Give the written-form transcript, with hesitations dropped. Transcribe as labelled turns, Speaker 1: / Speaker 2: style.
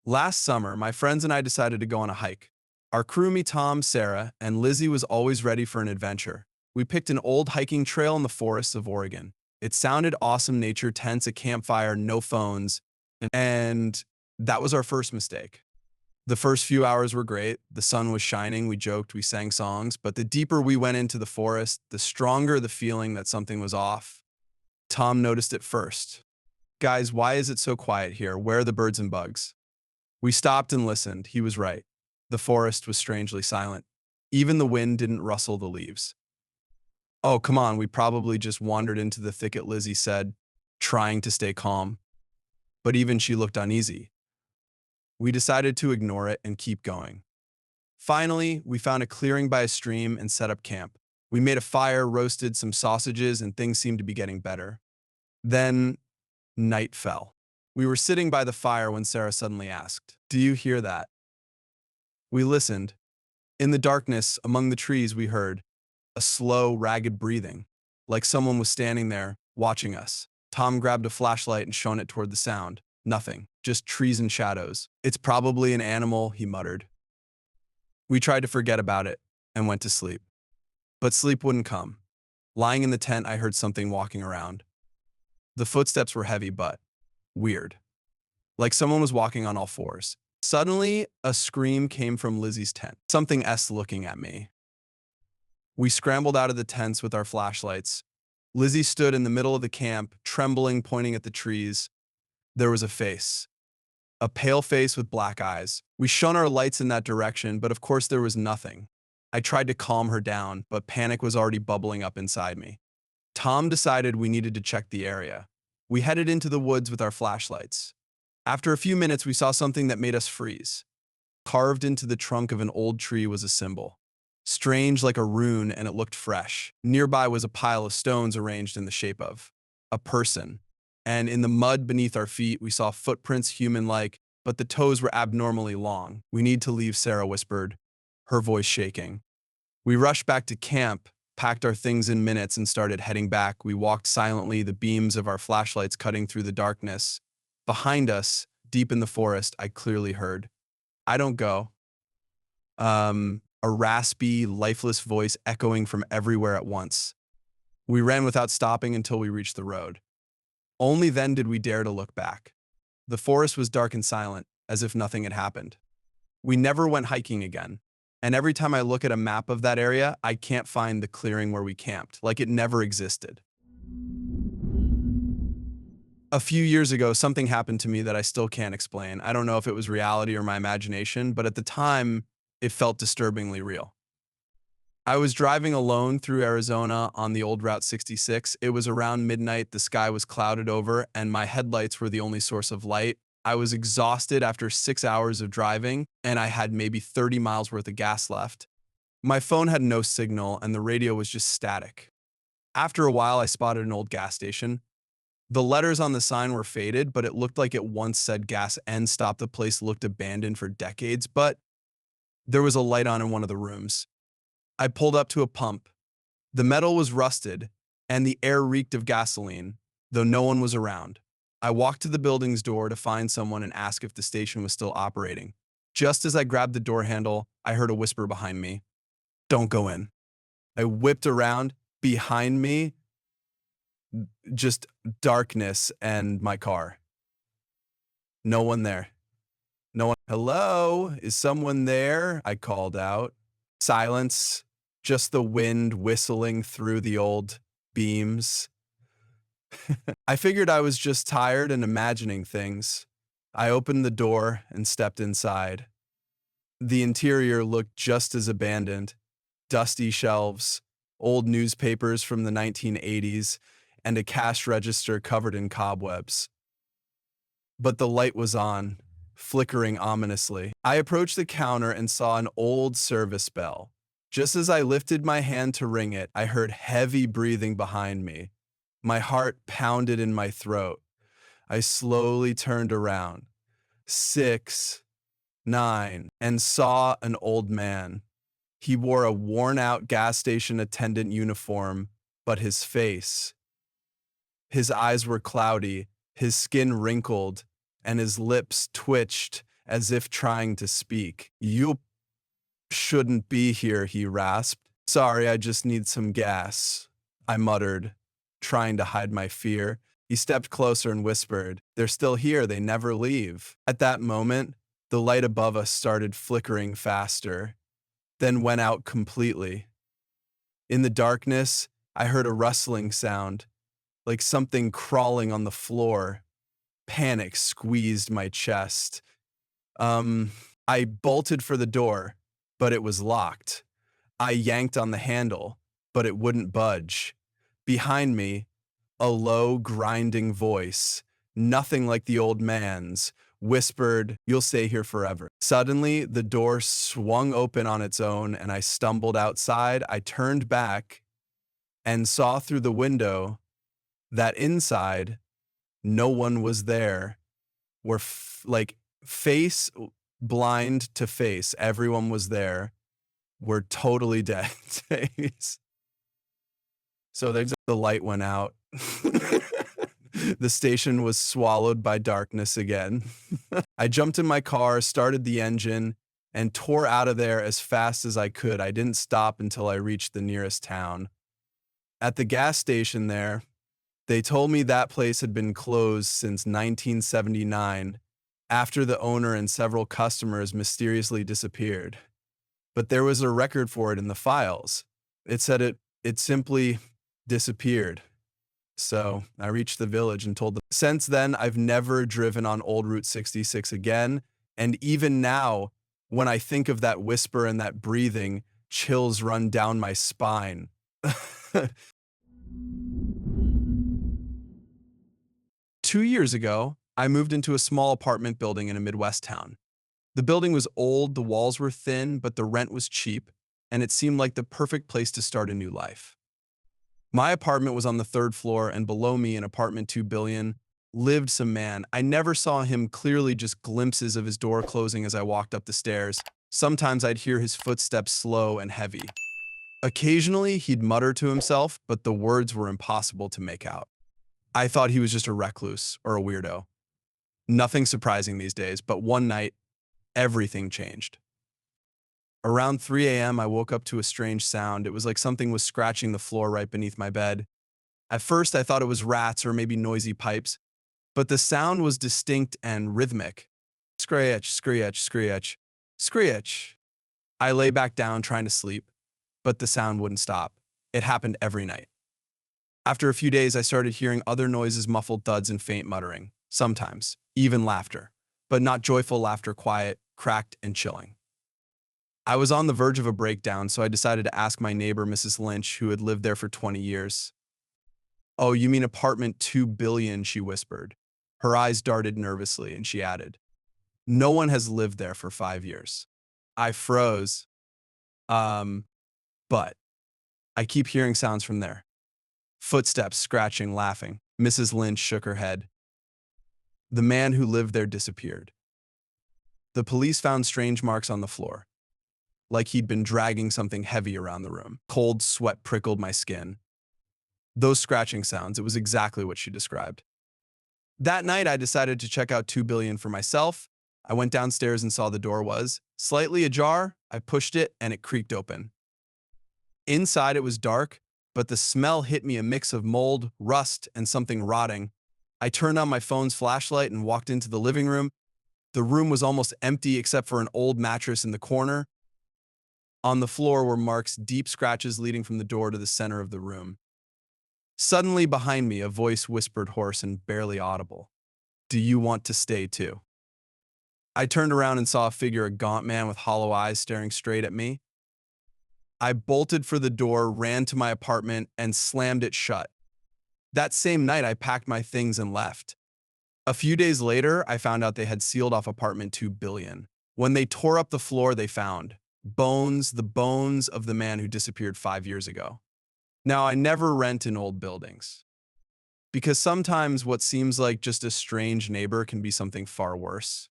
Speaker 1: Last summer, my friends and I decided to go on a hike. Our crew, me, Tom, Sarah, and Lizzie was always ready for an adventure. We picked an old hiking trail in the forests of Oregon. It sounded awesome, nature, tents, a campfire, no phones, and that was our first mistake. The first few hours were great. The sun was shining, we joked, we sang songs, but the deeper we went into the forest, the stronger the feeling that something was off. Tom noticed it first. Guys, why is it so quiet here? Where are the birds and bugs? We stopped and listened. He was right. The forest was strangely silent. Even the wind didn't rustle the leaves. Oh, come on, we probably just wandered into the thicket, Lizzie said, trying to stay calm. But even she looked uneasy. We decided to ignore it and keep going. Finally, we found a clearing by a stream and set up camp. We made a fire, roasted some sausages, and things seemed to be getting better. Then night fell. We were sitting by the fire when Sarah suddenly asked, "Do you hear that?" We listened. In the darkness, among the trees, we heard a slow, ragged breathing, like someone was standing there, watching us. Tom grabbed a flashlight and shone it toward the sound. Nothing, just trees and shadows. "It's probably an animal," he muttered. We tried to forget about it and went to sleep. But sleep wouldn't come. Lying in the tent, I heard something walking around. The footsteps were heavy, but weird, like someone was walking on all fours. Suddenly, a scream came from Lizzie's tent. Something S looking at me. We scrambled out of the tents with our flashlights. Lizzie stood in the middle of the camp, trembling, pointing at the trees. There was a face. A pale face with black eyes. We shone our lights in that direction, but of course there was nothing. I tried to calm her down, but panic was already bubbling up inside me. Tom decided we needed to check the area. We headed into the woods with our flashlights. After a few minutes, we saw something that made us freeze. Carved into the trunk of an old tree was a symbol. Strange like a rune, and it looked fresh. Nearby was a pile of stones arranged in the shape of a person. And in the mud beneath our feet, we saw footprints human-like, but the toes were abnormally long. "We need to leave," Sarah whispered, her voice shaking. We rushed back to camp, packed our things in minutes, and started heading back. We walked silently, the beams of our flashlights cutting through the darkness. Behind us, deep in the forest, I clearly heard, "I don't go." A raspy, lifeless voice echoing from everywhere at once. We ran without stopping until we reached the road. Only then did we dare to look back. The forest was dark and silent, as if nothing had happened. We never went hiking again. And every time I look at a map of that area, I can't find the clearing where we camped, like it never existed. A few years ago, something happened to me that I still can't explain. I don't know if it was reality or my imagination, but at the time, it felt disturbingly real. I was driving alone through Arizona on the old Route 66. It was around midnight, the sky was clouded over, and my headlights were the only source of light. I was exhausted after 6 hours of driving, and I had maybe 30 miles worth of gas left. My phone had no signal, and the radio was just static. After a while, I spotted an old gas station. The letters on the sign were faded, but it looked like it once said gas end stop. The place looked abandoned for decades, but there was a light on in one of the rooms. I pulled up to a pump. The metal was rusted, and the air reeked of gasoline, though no one was around. I walked to the building's door to find someone and ask if the station was still operating. Just as I grabbed the door handle, I heard a whisper behind me, "Don't go in." I whipped around. Behind me, just darkness and my car. No one there. No one. "Hello? Is someone there?" I called out. Silence, just the wind whistling through the old beams. I figured I was just tired and imagining things. I opened the door and stepped inside. The interior looked just as abandoned. Dusty shelves, old newspapers from the 1980s, and a cash register covered in cobwebs. But the light was on, flickering ominously. I approached the counter and saw an old service bell. Just as I lifted my hand to ring it, I heard heavy breathing behind me. My heart pounded in my throat. I slowly turned around. 6, 9, and saw an old man. He wore a worn-out gas station attendant uniform, but his eyes were cloudy, his skin wrinkled, and his lips twitched as if trying to speak. "You shouldn't be here," he rasped. "Sorry, I just need some gas," I muttered, trying to hide my fear. He stepped closer and whispered, "They're still here, they never leave." At that moment, the light above us started flickering faster, then went out completely. In the darkness, I heard a rustling sound, like something crawling on the floor. Panic squeezed my chest. Um, I bolted for the door, but it was locked. I yanked on the handle, but it wouldn't budge. Behind me, a low, grinding voice, nothing like the old man's, whispered, "You'll stay here forever." Suddenly, the door swung open on its own, and I stumbled outside. I turned back and saw through the window that inside, no one was there. We're like face blind to face. Everyone was there. We're totally dead. So the light went out. The station was swallowed by darkness again. I jumped in my car, started the engine, and tore out of there as fast as I could. I didn't stop until I reached the nearest town. At the gas station there, they told me that place had been closed since 1979 after the owner and several customers mysteriously disappeared. But there was a record for it in the files. It said it simply disappeared. So I reached the village and told them. Since then, I've never driven on Old Route 66 again. And even now, when I think of that whisper and that breathing, chills run down my spine. 2 years ago, I moved into a small apartment building in a Midwest town. The building was old, the walls were thin, but the rent was cheap, and it seemed like the perfect place to start a new life. My apartment was on the third floor, and below me in apartment 2 billion lived some man. I never saw him clearly, just glimpses of his door closing as I walked up the stairs. Sometimes I'd hear his footsteps slow and heavy. Occasionally, he'd mutter to himself, but the words were impossible to make out. I thought he was just a recluse or a weirdo. Nothing surprising these days, but one night, everything changed. Around 3 a.m., I woke up to a strange sound. It was like something was scratching the floor right beneath my bed. At first, I thought it was rats or maybe noisy pipes, but the sound was distinct and rhythmic. Screech, screech, screech, screech. I lay back down trying to sleep, but the sound wouldn't stop. It happened every night. After a few days, I started hearing other noises, muffled thuds and faint muttering. Sometimes, even laughter, but not joyful laughter, quiet, cracked, and chilling. I was on the verge of a breakdown, so I decided to ask my neighbor, Mrs. Lynch, who had lived there for 20 years. "Oh, you mean apartment 2 billion, she whispered. Her eyes darted nervously, and she added, "No one has lived there for 5 years." I froze. But I keep hearing sounds from there. Footsteps, scratching, laughing. Mrs. Lynch shook her head. The man who lived there disappeared. The police found strange marks on the floor, like he'd been dragging something heavy around the room. Cold sweat prickled my skin. Those scratching sounds, it was exactly what she described. That night, I decided to check out 2 billion for myself. I went downstairs and saw the door was slightly ajar. I pushed it and it creaked open. Inside, it was dark, but the smell hit me, a mix of mold, rust, and something rotting. I turned on my phone's flashlight and walked into the living room. The room was almost empty except for an old mattress in the corner. On the floor were marks, deep scratches leading from the door to the center of the room. Suddenly, behind me, a voice whispered, hoarse and barely audible, "Do you want to stay too?" I turned around and saw a figure, a gaunt man with hollow eyes staring straight at me. I bolted for the door, ran to my apartment, and slammed it shut. That same night, I packed my things and left. A few days later, I found out they had sealed off apartment 2 billion. When they tore up the floor, they found bones, the bones of the man who disappeared 5 years ago. Now, I never rent in old buildings, because sometimes what seems like just a strange neighbor can be something far worse.